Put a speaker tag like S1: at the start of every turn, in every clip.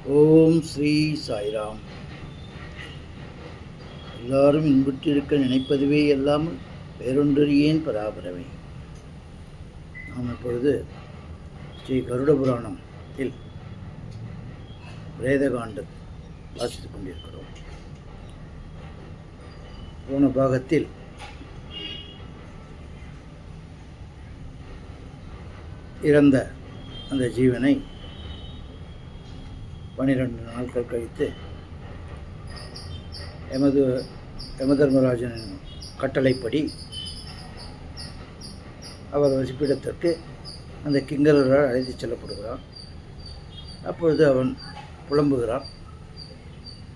S1: ஓம் ஸ்ரீ சாய்ராம். எல்லாரும் இன்புற்றிருக்க நினைப்பதுவே அல்லாமல் வேறொன்றறியேன் பராபரமே. நாம் இப்பொழுது ஸ்ரீ கருட புராணத்தில் பிரேதகாண்டம் வாசித்துக் கொண்டிருக்கிறோம். போன பாகத்தில் இறந்த அந்த ஜீவனை 12 நாட்கள் கழித்து யமதர்மராஜனின் கட்டளைப்படி அவர் வசிப்பிடத்திற்கு அந்த கிங்கரரால் அழைத்து செல்லப்படுகிறான். அப்பொழுது அவன் புலம்புகிறான்,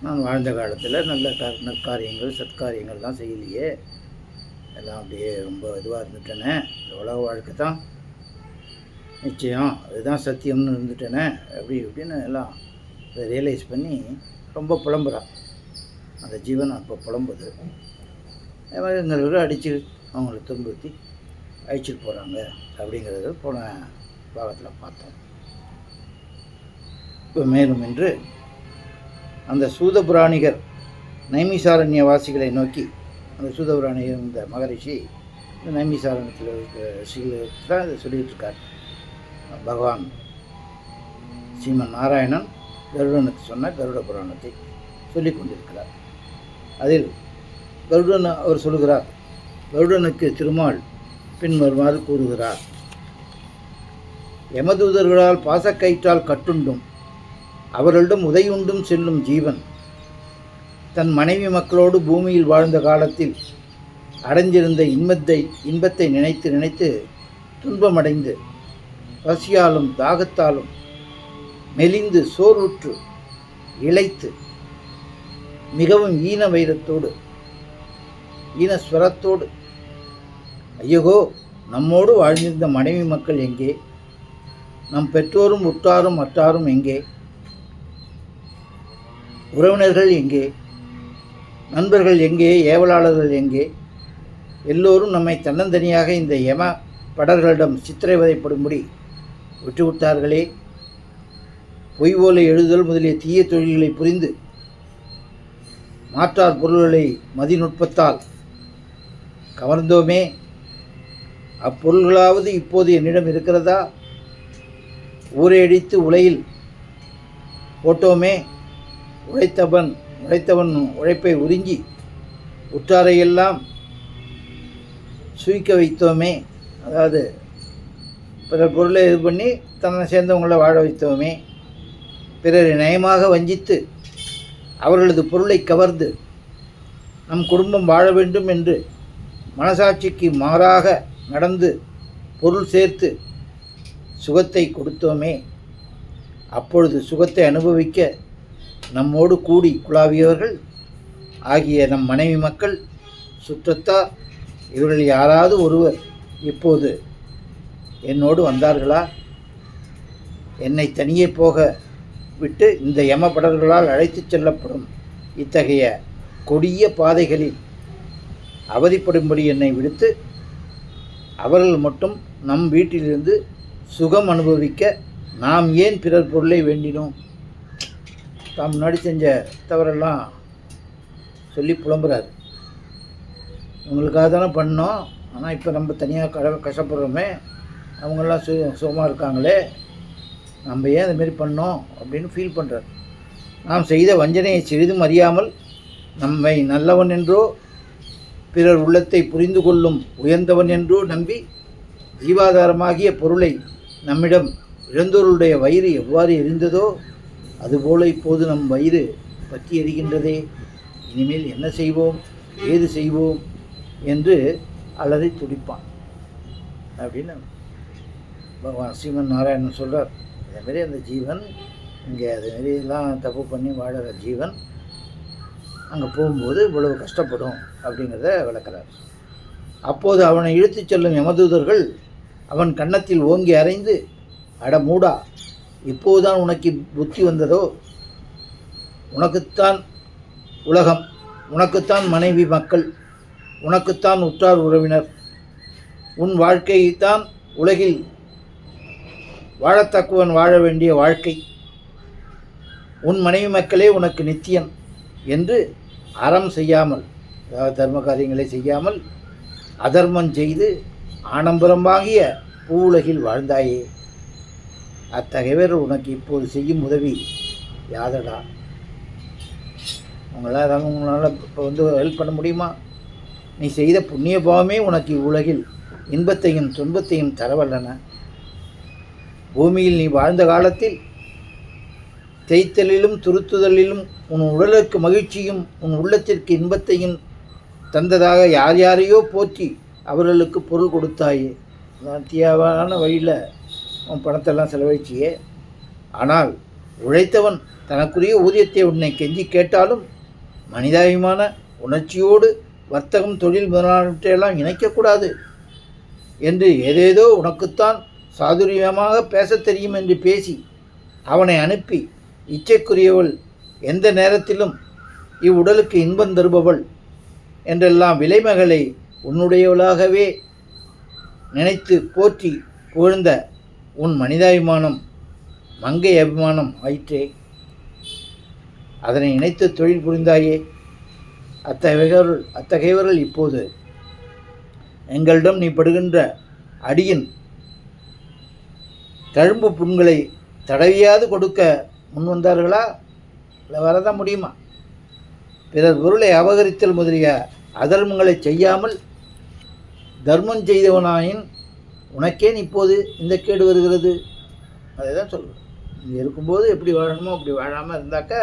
S1: நான் வாழ்ந்த காலத்தில் நல்ல நற்காரியங்கள் சத்காரியங்கள்லாம் செய்யலையே, எல்லாம் அப்படியே ரொம்ப இதுவாக இருந்துட்டேனே, உலக வாழ்க்கை தான் நிச்சயம், அதுதான் சத்தியம்னு இருந்துட்டேனே, அப்படி இப்படின்னு எல்லாம் அதை ரியலைஸ் பண்ணி ரொம்ப புலம்புறான். அந்த ஜீவன் அப்போ புலம்புது. இவங்க அடித்து அவங்கள துன்புறுத்தி அழிச்சிட்டு போகிறாங்க அப்படிங்கிறது போன பாகத்தில் பார்த்தோம். இப்போ மேலும் என்று அந்த சூதபுராணிகர் நைமிசாரண்ய வாசிகளை நோக்கி, அந்த சூதபுராணிகர் இந்த மகரிஷி இந்த நைமிசாரண்யத்தில் ரிஷிகளுக்கு தான் இதை சொல்லிகிட்டு இருக்கார். பகவான் ஸ்ரீமன் நாராயணன் கருடனுக்கு சொன்ன கருட புராணத்தை சொல்லிக் கொண்டிருக்கிறார். அதில் கருடன் அவர் சொல்கிறார், கருடனுக்கு திருமால் பின்வருமாறு கூறுகிறார். யமதூதர்களால் பாசக்கயிற்றால் கட்டுண்டும் அவர்களிடம் உதையுண்டும் செல்லும் ஜீவன் தன் மனைவி மக்களோடு பூமியில் வாழ்ந்த காலத்தில் அடைஞ்சிருந்த இன்பத்தை நினைத்து நினைத்து துன்பமடைந்து பசியாலும் தாகத்தாலும் மெலிந்து சோர்வுற்று இளைத்து மிகவும் ஈனஸ்வரத்தோடு ஐயகோ, நம்மோடு வாழ்ந்திருந்த மனைவி மக்கள் எங்கே? நம் பெற்றோரும் உற்றாரும் அற்றாரும் எங்கே? உறவினர்கள் எங்கே? நண்பர்கள் எங்கே? ஏவலாளர்கள் எங்கே? எல்லோரும் நம்மை தன்னந்தனியாக இந்த யம படர்களிடம் சித்திரவதைப்படும்படி விட்டுவிட்டார்களே. பொய் ஓலை எழுதுதல் முதலிய தீய தொழில்களை புரிந்து மாற்றார் பொருள்களை மதிநுட்பத்தால் கவர்ந்தோமே. அப்பொருள்களாவது இப்போது என்னிடம் இருக்கிறதா? ஊரையடித்து உலையில் போட்டோமே. உழைத்தவன் உழைப்பை உறிஞ்சி உற்றாரையெல்லாம் சுயிக்க வைத்தோமே. அதாவது பிறர் பொருளை இது பண்ணி தன்னை சேர்ந்தவங்களை வாழ வைத்தோமே. பிறரை நயமாக வஞ்சித்து அவர்களது பொருளை கவர்ந்து நம் குடும்பம் வாழ வேண்டும் என்று மனசாட்சிக்கு மாறாக நடந்து பொருள் சேர்த்து சுகத்தை கொடுத்தோமே. அப்பொழுது சுகத்தை அனுபவிக்க நம்மோடு கூடி குழாவியவர்கள் ஆகிய நம் மனைவி மக்கள், சுற்றத்தார், இவர்கள் யாராவது ஒருவர் இப்போது என்னோடு வந்தார்களா? என்னை தனியே போக விட்டு இந்த யமபடர்களால் அழைத்துச் செல்லப்படும் இத்தகைய கொடிய பாதைகளில் அவதிப்படும்படி என்னை விடுத்து அவர்கள் மட்டும் நம் வீட்டிலிருந்து சுகம் அனுபவிக்க நாம் ஏன் பிறர் பொருளை வேண்டினோம்? தாம் முன்னாடி செஞ்ச தவறெல்லாம் சொல்லி புலம்புறாரு. இவங்களுக்காக தானே பண்ணோம், ஆனால் இப்போ நம்ம தனியாக கஷ்டப்படுறோமே, அவங்கெல்லாம் சுகமாக இருக்காங்களே, நம்ம ஏன் அதுமாரி பண்ணோம் அப்படின்னு ஃபீல் பண்ணுறார். நாம் செய்த வஞ்சனையை சிறிதும் அறியாமல் நம்மை நல்லவன் என்றோ பிறர் உள்ளத்தை புரிந்து கொள்ளும் உயர்ந்தவன் என்றோ நம்பி ஜீவாதாரமாகிய பொருளை நம்மிடம் இழந்தோருடைய வயிறு எவ்வாறு எரிந்ததோ அதுபோல இப்போது நம் வயிறு பற்றி எரிகின்றதே. இனிமேல் என்ன செய்வோம், ஏது செய்வோம் என்று அலறி துடிப்பான் அப்படின்னு பகவான் ஸ்ரீமன் நாராயணன் சொல்கிறார். அதேமாரி அந்த ஜீவன் இங்கே அதுமாரிலாம் தப்பு பண்ணி வாழற ஜீவன் அங்கே போகும்போது இவ்வளவு கஷ்டப்படும் அப்படிங்கிறத விளக்கிறார். அப்போது அவனை இழுத்துச் செல்லும் யமதூதர்கள் அவன் கன்னத்தில் ஓங்கி அறைந்து, அட மூடா, இப்போதுதான் உனக்கு புத்தி வந்ததோ? உனக்குத்தான் உலகம், உனக்குத்தான் மனைவி மக்கள், உனக்குத்தான் உற்றார் உறவினர், உன் வாழ்க்கையைத்தான் உலகில் வாழத்தக்கவன் வாழ வேண்டிய வாழ்க்கை. உன் மனைவி மக்களே உனக்கு நித்தியன் என்று அறம் செய்யாமல், அதாவது தர்ம காரியங்களை செய்யாமல் அதர்மம் செய்து ஆடம்பரமாகிய பூவுலகில் வாழ்ந்தாயே. அத்தகையவர் உனக்கு இப்போது செய்யும் உதவி யாதடா? உங்களால் ஏதாவது உங்களால் இப்போ ஹெல்ப் பண்ண முடியுமா? நீ செய்த புண்ணிய பாவமே உனக்கு இவ்வுலகில் இன்பத்தையும் துன்பத்தையும் தரவல்லன. பூமியில் நீ வாழ்ந்த காலத்தில் தேய்த்தலிலும் துருத்துதலிலும் உன் உடலுக்கு மகிழ்ச்சியும் உன் உள்ளத்திற்கு இன்பத்தையும் தந்ததாக யார் யாரையோ போற்றி அவர்களுக்கு பொருள் கொடுத்தாயே. அத்தியாவான வழியில் உன் பணத்தெல்லாம் செலவழிச்சியே. ஆனால் உழைத்தவன் தனக்குரிய ஊதியத்தை உன்னை கெஞ்சி கேட்டாலும் மனிதாபிமான உணர்ச்சியோடு வர்த்தகம் தொழில் முதலானவற்றையெல்லாம் இணைக்கக்கூடாது என்று ஏதேதோ உனக்குத்தான் சாதுரியமாக பேசத் தெரியும் என்று பேசி அவனை அனுப்பி இச்சைக்குரியவள், எந்த நேரத்திலும் இவ்வுடலுக்கு இன்பம் தருபவள் என்றெல்லாம் விலைமகளை உன்னுடையவளாகவே நினைத்து போற்றி புகழ்ந்த உன் மனிதாபிமானம் மங்கை அபிமானம் ஆயிற்றே. அதனை இணைத்து தொழில் புரிந்தாயே. அத்தகையவர்கள் இப்போது எங்களிடம் நீ படுகின்ற அடியின் தழும்பு புண்களை தடவியாது கொடுக்க முன் வந்தார்களா? இல்லை வரதான் முடியுமா? பிறர் பொருளை அபகரித்தல் முதலிய அதர்மங்களை செய்யாமல் தர்மம் செய்தவனாயின் உனக்கேன் இப்போது இந்த கேடு வருகிறது? அதை தான் சொல்கிறேன். இங்கே இருக்கும்போது எப்படி வாழணுமோ அப்படி வாழாமல் இருந்தாக்க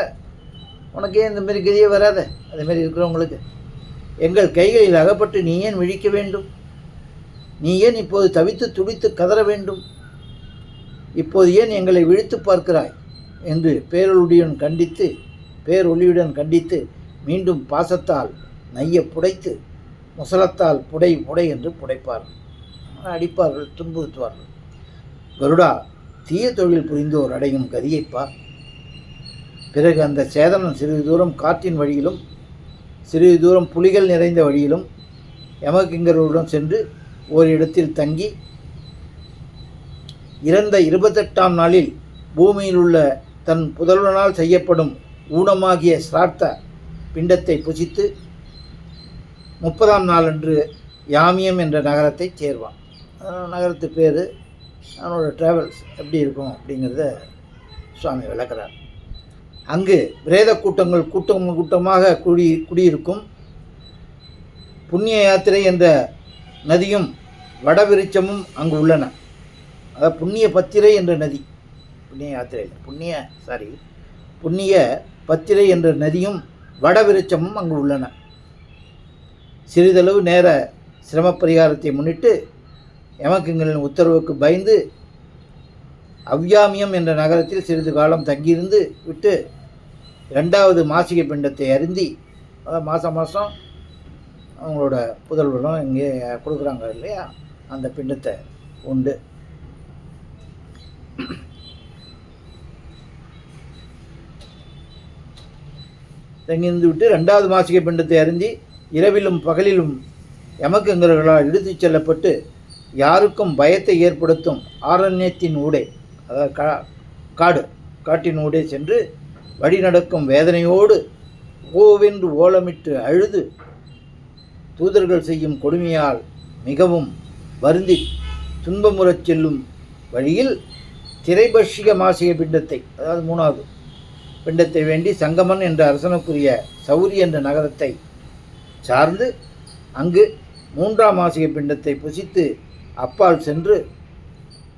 S1: உனக்கே இந்த மாரி கதியே வராத. அதேமாரி இருக்கிறவங்களுக்கு எங்கள் கைகளில் அகப்பட்டு நீ ஏன் விழிக்க வேண்டும்? நீ ஏன் இப்போது தவித்து துடித்து கதற வேண்டும்? இப்போது ஏன் எங்களை விழித்து பார்க்கிறாய் என்று பேரொளியுடன் கண்டித்து மீண்டும் பாசத்தால் நைய புடைத்து முசலத்தால் புடை புடை என்று புடைப்பார்கள், அடிப்பார்கள், துன்புறுத்துவார்கள். கருடா, தீய தொழில் புரிந்தோர் அடையும் கதியைப்பார். பிறகு அந்த சேதனம் சிறிது தூரம் காற்றின் வழியிலும் சிறிது தூரம் புலிகள் நிறைந்த வழியிலும் யமகிங்கருடன் சென்று ஓரிடத்தில் தங்கி இறந்த 28ஆம் நாளில் பூமியில் உள்ள தன் புதல்வனால் செய்யப்படும் ஊனமாகிய சிரார்த்த பிண்டத்தை புசித்து 30ஆம் நாளன்று யாமியம் என்ற நகரத்தை சேர்வான். நகரத்து பேர், அவனோட ட்ராவல்ஸ் எப்படி இருக்கும் அப்படிங்கிறத சுவாமி விளக்கிறார். அங்கு பிரேத கூட்டங்கள் கூட்டமாக குடியிருக்கும். புண்ணிய யாத்திரை என்ற நதியும் வடவிருச்சமும் அங்கு உள்ளன. அதாவது புண்ணிய பத்திரை என்ற நதி, புண்ணிய பத்திரை என்ற நதியும் வடவிருச்சமும் அங்கு உள்ளன. சிறிதளவு நேர சிரம பரிகாரத்தை முன்னிட்டு யமகிங்கரின் உத்தரவுக்கு பயந்து அவ்யாமியம் என்ற நகரத்தில் சிறிது காலம் தங்கியிருந்து விட்டு 2வது மாசிகை பிண்டத்தை அருந்தி, அதாவது மாதம் அவங்களோட புதல்வரும் இங்கே கொடுக்குறாங்க இல்லையா, அந்த பிண்டத்தை உண்டு. தங்கியிருந்து விட்டு 2வது மாசிகை பிண்டத்தை அருந்தி இரவிலும் பகலிலும் யமகிங்கர்களால் இழுத்துச் செல்லப்பட்டு யாருக்கும் பயத்தை ஏற்படுத்தும் ஆரண்யத்தின் ஊடே, அதாவது காட்டின் ஊடே சென்று வழி நடக்கும் வேதனையோடு ஓவென்று ஓலமிட்டு அழுது தூதர்கள் செய்யும் கொடுமையால் மிகவும் வருந்தி துன்பமுறச் செல்லும் வழியில் திரைபர்ஷிக மாசிக பிண்டத்தை, அதாவது 3வது பிண்டத்தை வேண்டி சங்கமன் என்ற அரசனுக்குரிய சௌரி என்ற நகரத்தை சார்ந்து அங்கு 3ஆம் மாசிக பிண்டத்தை புசித்து அப்பால் சென்று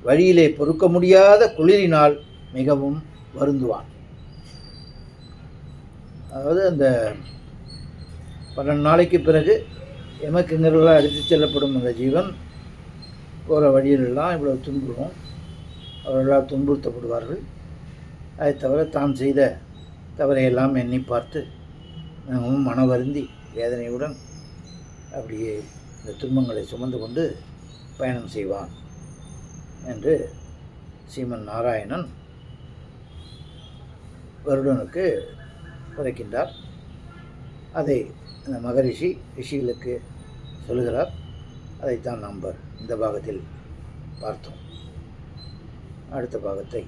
S1: வழியிலே பொறுக்க முடியாத குளிரினால் மிகவும் வருந்துவான். அதாவது அந்த 12 நாளைக்கு பிறகு யமகிங்கர்களால் அடித்துச் செல்லப்படும் அந்த ஜீவன் போகிற வழியிலெல்லாம் இவ்வளவு துன்புறும், அவர்களால் துன்புறுத்தப்படுவார்கள். அதை தவிர தான் செய்த தவறையெல்லாம் எண்ணி பார்த்து மிகவும் மனவருந்தி வேதனையுடன் அப்படியே இந்த துன்பங்களை சுமந்து கொண்டு பயணம் செய்வான் என்று ஸ்ரீமன் நாராயணன் கருடனுக்கு உரைக்கின்றார். அதை அந்த மகரிஷி ரிஷிகளுக்கு சொல்கிறார். அதைத்தான் நாம் இந்த பாகத்தில் பார்த்தோம். அடுத்த பாகத்தை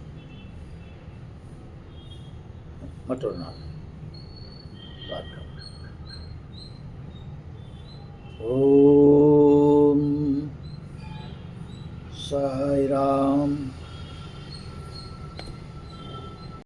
S1: மற்றொரு நாள் பார்க்கலாம். ஓம் சாய்ராம்.